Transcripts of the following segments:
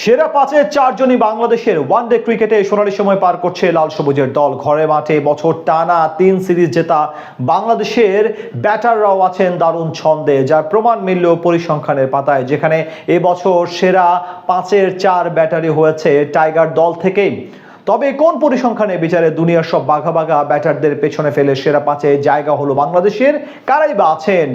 সেরা পাঁচের চারজনই বাংলাদেশের ওয়ানডে ক্রিকেটে সোনালী সময় পার করছে লাল সবুজের দল। ঘরে মাঠে বছর টানা 3 সিরিজ জেতা বাংলাদেশের ব্যাটাররাও আছেন দারুণ ছন্দে, যার প্রমাণ মিলল পরিসংখ্যানের পাতায়, যেখানে এবছর সেরা পাঁচের 4 ব্যাটারই হয়েছে টাইগার দল থেকেই। তবে কোন পরিসংখ্যানে বিচারে দুনিয়ার সব বাঘা বাঘা ব্যাটারদের পেছনে ফেলে সেরা পাঁচে জায়গা হলো বাংলাদেশের? কারাই বা আছেন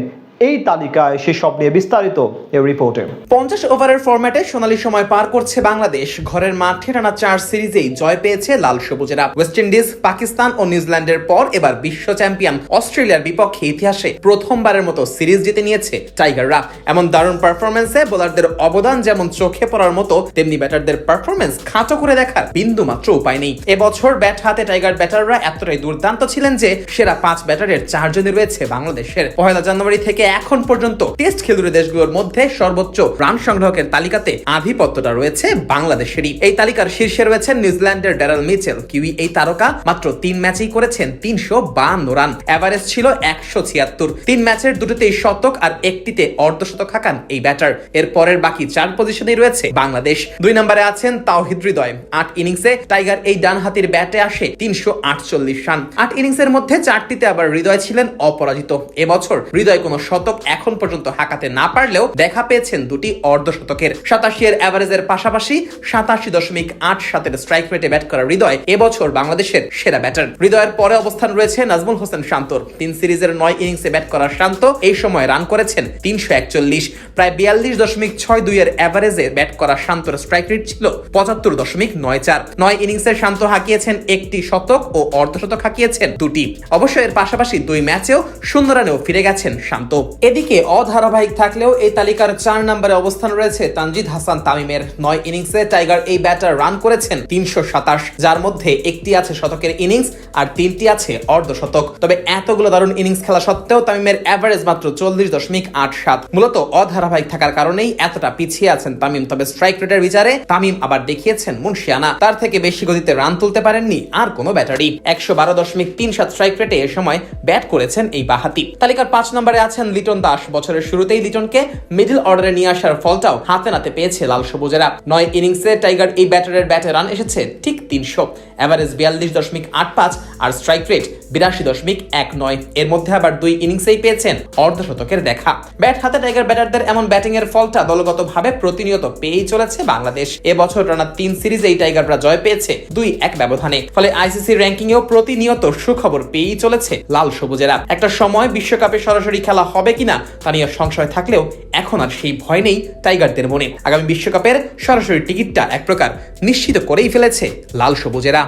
এই তালিকায়, সেসব নিয়ে বিস্তারিত এই রিপোর্টে। 50 ওভারের ফরম্যাটে সোনালী সময় পার করছে বাংলাদেশ। ঘরের মাঠে টানা 4 সিরিজেই জয় পেয়েছে লাল সবুজেরা। ওয়েস্ট ইন্ডিজ, পাকিস্তান ও নিউজিল্যান্ডের পর এবার বিশ্ব চ্যাম্পিয়ন অস্ট্রেলিয়ার বিপক্ষে ইতিহাসে প্রথমবারের মতো সিরিজ জিতে নিয়েছে টাইগাররা। এমন দারুণ পারফরমেন্সে বোলারদের অবদান যেমন চোখে পড়ার মতো, তেমনি ব্যাটারদের পারফরমেন্স খাটো করে দেখার বিন্দু মাত্র উপায় নেই। এবছর ব্যাট হাতে টাইগার ব্যাটাররা এতটাই দুর্দান্ত ছিলেন যে সেরা 5 ব্যাটারের 4 জনই রয়েছে বাংলাদেশের। 1 জানুয়ারি থেকে এখন পর্যন্ত টেস্ট খেলুড়ে দেশগুলোর মধ্যে সর্বোচ্চ রান সংগ্রহের তালিকাতে আধিপত্যটা রয়েছে বাংলাদেশেরই। এই তালিকার শীর্ষে রয়েছেন নিউজিল্যান্ডের ড্যারেল মিচেল। কিউই এই তারকা মাত্র 3 ম্যাচেই করেছেন 352 রান, এভারেজ ছিল 176। 3 ম্যাচের দুটোতেই শতক আর একটিতে অর্ধশতক হাঁকান এই ব্যাটার। এর পরের বাকি 4 পজিশনেই রয়েছে বাংলাদেশ। 2 নম্বরে আছেন তাওহিদ হৃদয়। 8 ইনিংসে টাইগার এই ডানহাতির ব্যাটে আসে 348 রান। 8 ইনিংসের মধ্যে 4টিতে আবার হৃদয় ছিলেন অপরাজিত। এবছর হৃদয় কোনো শতক এখন পর্যন্ত হাঁকাতে না পারলেও দেখা পেয়েছেন 2টি অর্ধশতকের। 87 এর এভারেজের পাশাপাশি 87.87 স্ট্রাইক রেটে ব্যাট করা হৃদয় এবছর বাংলাদেশের সেরা ব্যাটার। হৃদয়ের পরে অবস্থান রয়েছে নাজমুল হোসেন শান্তর। 3 সিরিজের 9 ইনিংসে ব্যাট করা শান্ত এই সময় রান করেছেন 341। প্রায় 42.62 এর এভারেজে ব্যাট করা শান্তর স্ট্রাইক রেট ছিল 75.94। 9 ইনিংসে শান্ত হাঁকিয়েছেন 1টি শতক ও অর্ধশতক হাঁকিয়েছেন 2টি। অবশ্য এর পাশাপাশি 2 ম্যাচেও 0 রানেও ফিরে গেছেন শান্ত। এদিকে অধারাবাহিক থাকলেও এই তালিকার 4 নম্বরে অবস্থান রয়েছে তানজিদ হাসান তামিমের। 9 ইনিংসে টাইগার এই ব্যাটার রান করেছেন 327, যার মধ্যে একটি আছে শতকের ইনিংস আর 3টি আছে অর্ধশতক। তবে এতগুলো দারুণ ইনিংস খেলা সত্ত্বেও তামিমের এভারেজ মাত্র 40.87। মূলত অধারাবাহিক থাকার কারণেই এতটা পিছিয়ে আছেন তামিম। তবে স্ট্রাইক রেটের বিচারে তামিম আবার দেখিয়েছেন মুনশিয়ানা। তার থেকে বেশি গতিতে রান তুলতে পারেননি আর কোনো ব্যাটারি। 112.37 স্ট্রাইক রেটে এ সময় ব্যাট করেছেন এই বাহাতি। তালিকার 5 নম্বরে আছেন লিটন দাস। বছরের শুরুতেই লিটনকে মিডল অর্ডারে নিয়ে আসার ফলটাও হাতে নাতে পেয়েছে লাল সবুজেরা। 9 ইনিংসে টাইগার এই ব্যাটারের ব্যাটে রান এসেছে ঠিক 300, এভারেজ 42.85 আর স্ট্রাইক রেট 82.19। এর মধ্যে আবার 2 ইনিংসেই পেয়েছেন অর্ধশতকের দেখা। ব্যাট হাতে টাইগার ব্যাটারদের এমন ব্যাটিং এর ফলটা দলগতভাবে প্রতিনিয়ত পেয়েই চলেছে বাংলাদেশ। এবছর টানা 3 সিরিজেই টাইগাররা জয় পেয়েছে 2-1 ব্যবধানে। ফলে আইসিসি র্যাঙ্কিং এও প্রতিনিয়ত সুখবর পেয়েই চলেছে লাল সবুজেরা। একটা সময় বিশ্বকাপে সরাসরি খেলা হবে কিনা তা নিয়ে সংশয় থাকলেও এখন আর সেই ভয় নেই টাইগারদের মনে। আগামী বিশ্বকাপের সরাসরি টিকিটটা এক প্রকার নিশ্চিত করেই ফেলেছে লাল সবুজেরা।